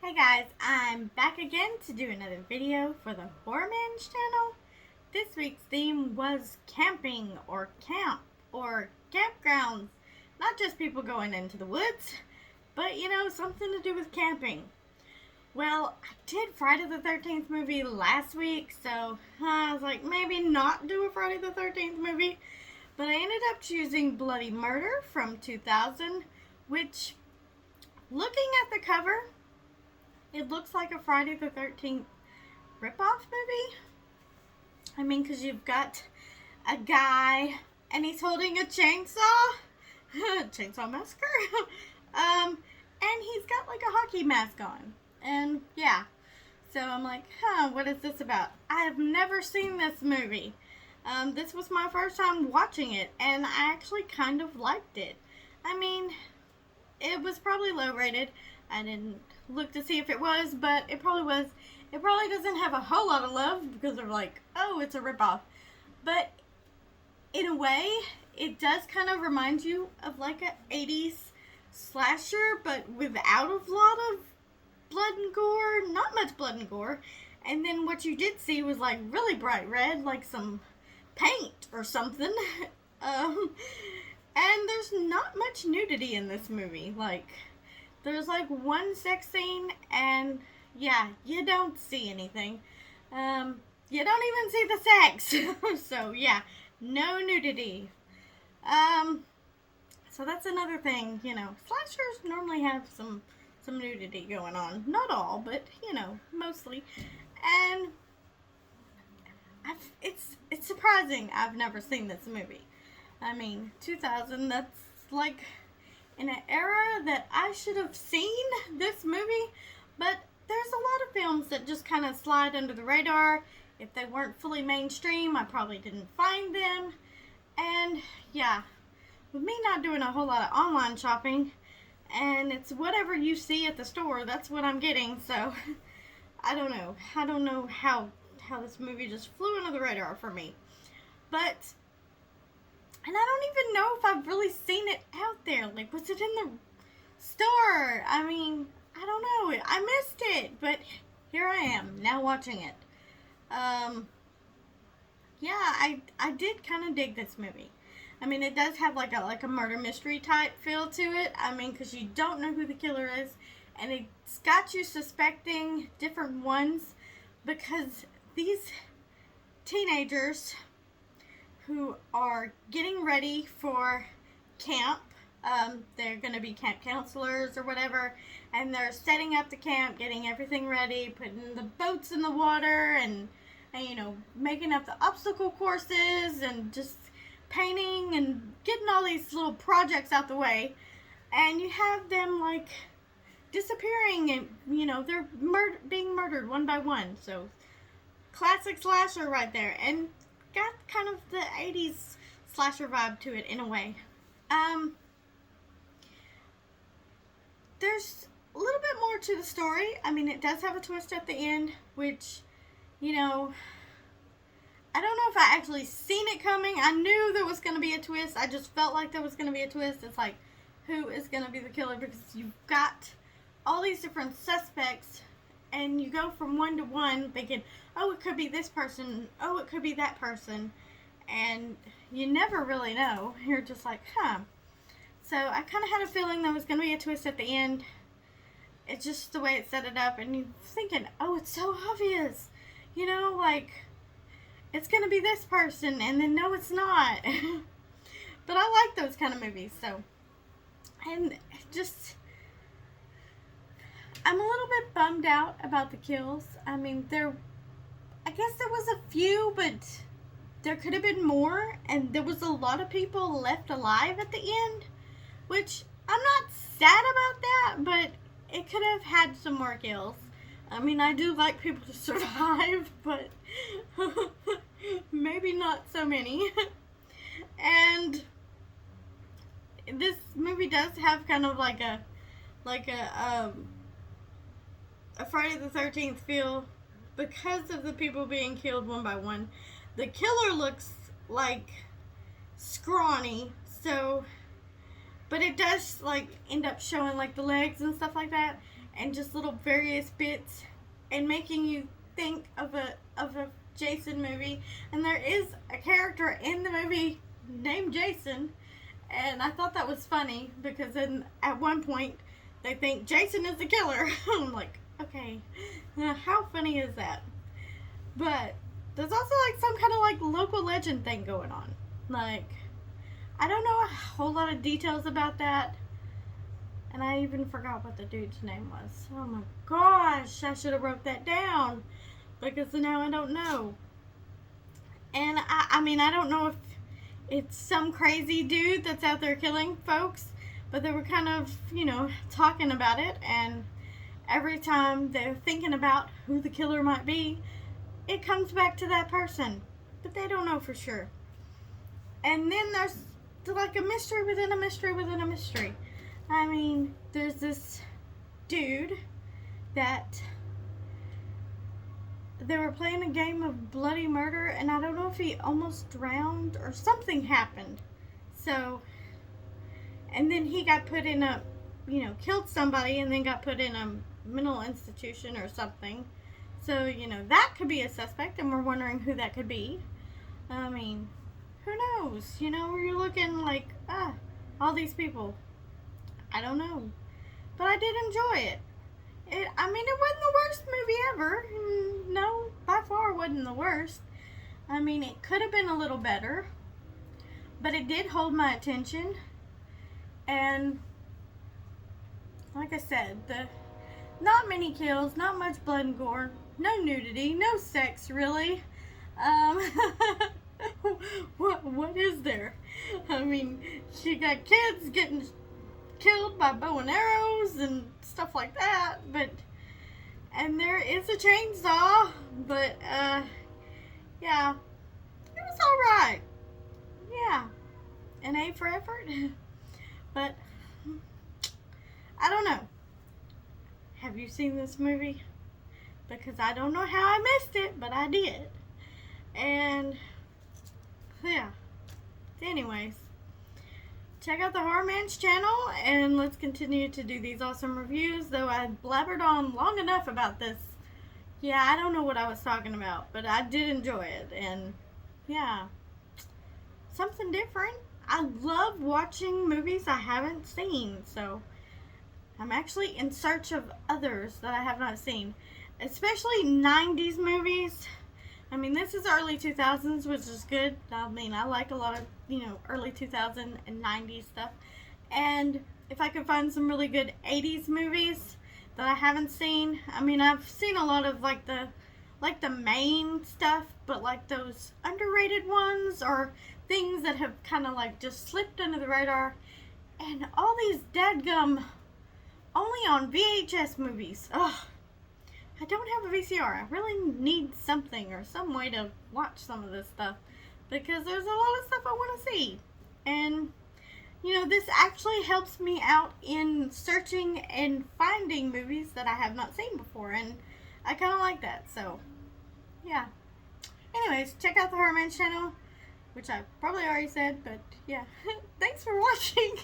Hey guys, I'm back again to do another video for the TheHORRORman's channel. This week's theme was camping or camp or campgrounds. Not just people going into the woods, but something to do with camping. Well, I did Friday the 13th movie last week, so I was like, maybe not do a Friday the 13th movie. But I ended up choosing Bloody Murder from 2000, which, looking at the cover, it looks like a Friday the 13th ripoff movie. I mean, because you've got a guy and he's holding a chainsaw. Chainsaw Massacre. And he's got like a hockey mask on. And yeah. So I'm like, what is this about? I have never seen this movie. This was my first time watching it, and I actually kind of liked it. I mean, it was probably low rated. I didn't look to see if it was, but it probably was. It probably doesn't have a whole lot of love because they're like, oh, it's a ripoff. But in a way, it does kind of remind you of like a 80s slasher, but without a lot of blood and gore. Not much blood and gore. And then what you did see was like really bright red, like some paint or something. And there's not much nudity in this movie. Like, there's like one sex scene, and yeah, you don't see anything. You don't even see the sex. So yeah, no nudity. So that's another thing, slashers normally have some nudity going on. Not all, but mostly. And it's surprising I've never seen this movie. I mean, 2000, that's like in an era that I should have seen this movie, but there's a lot of films that just kind of slide under the radar. If they weren't fully mainstream, I probably didn't find them. And yeah, with me not doing a whole lot of online shopping, and it's whatever you see at the store, that's what I'm getting. So I don't know how this movie just flew under the radar for me. But, and I don't even know if I've really seen it out there. Like, was it in the store? I mean, I don't know. I missed it, but here I am, now watching it. Yeah, I did kind of dig this movie. I mean, it does have like a murder mystery type feel to it. I mean, because you don't know who the killer is, and it's got you suspecting different ones, because these teenagers who are getting ready for camp, they're going to be camp counselors or whatever, and they're setting up the camp, getting everything ready, putting the boats in the water, and making up the obstacle courses, and just painting and getting all these little projects out the way. And you have them like disappearing, and they're being murdered one by one. So classic slasher right there, and got kind of the 80s slasher vibe to it in a way. There's a little bit more to the story. I mean, it does have a twist at the end, which, I don't know if I actually seen it coming. I knew there was going to be a twist. I just felt like there was going to be a twist. It's like, who is going to be the killer? Because you've got all these different suspects, and you go from one to one thinking, oh, it could be this person, oh, it could be that person, and you never really know. You're just like, So I kind of had a feeling there was going to be a twist at the end. It's just the way it set it up, and you're thinking, oh, it's so obvious, like, it's going to be this person, and then no, it's not. But I like those kind of movies, so, and just, I'm a little bit bummed out about the kills. I mean, I guess there was a few, but there could have been more, and there was a lot of people left alive at the end, which I'm not sad about that, but it could have had some more kills. I mean, I do like people to survive, but maybe not so many. And this movie does have kind of like a Friday the 13th feel because of the people being killed one by one. The killer looks like scrawny, so, but it does like end up showing like the legs and stuff like that. and just little various bits and making you think of a Jason movie. And there is a character in the movie named Jason, and I thought that was funny because then at one point they think Jason is the killer. I'm like, okay, how funny is that? But there's also like some kind of like local legend thing going on. Like, I don't know a whole lot of details about that. And I even forgot what the dude's name was. Oh my gosh, I should have wrote that down because now I don't know. And I mean, I don't know if it's some crazy dude that's out there killing folks, but they were kind of, you know, talking about it, and every time they're thinking about who the killer might be, it comes back to that person, but they don't know for sure. And then there's like a mystery within a mystery within a mystery. I mean, there's this dude that they were playing a game of bloody murder, and I don't know if he almost drowned or something happened. So, and then he got put in a, you know, killed somebody and then got put in a mental institution or something. So, you know, that could be a suspect, and we're wondering who that could be. I mean, who knows? You know, you're looking like, all these people. I don't know. But I did enjoy it. I mean, it wasn't the worst movie ever. No, by far wasn't the worst. I mean, it could have been a little better. But it did hold my attention. And, like I said, not many kills, not much blood and gore, no nudity, no sex, really. What is there? I mean, she got kids getting killed by bow and arrows and stuff like that, and there is a chainsaw, but yeah, it was alright. Yeah, an A for effort. But I don't know, have you seen this movie? Because I don't know how I missed it, but I did. And yeah, anyways, check out the TheHORRORman's channel, and let's continue to do these awesome reviews. Though I blabbered on long enough about this. Yeah, I don't know what I was talking about, but I did enjoy it, and yeah, something different. I love watching movies I haven't seen, so I'm actually in search of others that I have not seen, especially 90s movies. I mean, this is early 2000s, which is good. I mean, I like a lot of, you know, early 2000s and 90s stuff. And if I could find some really good 80s movies that I haven't seen. I mean, I've seen a lot of like the main stuff, but like those underrated ones or things that have kind of like just slipped under the radar. And all these dadgum only on VHS movies. Ugh. I don't have a VCR. I really need something or some way to watch some of this stuff, because there's a lot of stuff I want to see. And, you know, this actually helps me out in searching and finding movies that I have not seen before, and I kind of like that. So, yeah. Anyways, check out the TheHORRORman's channel, which I probably already said, but yeah. Thanks for watching.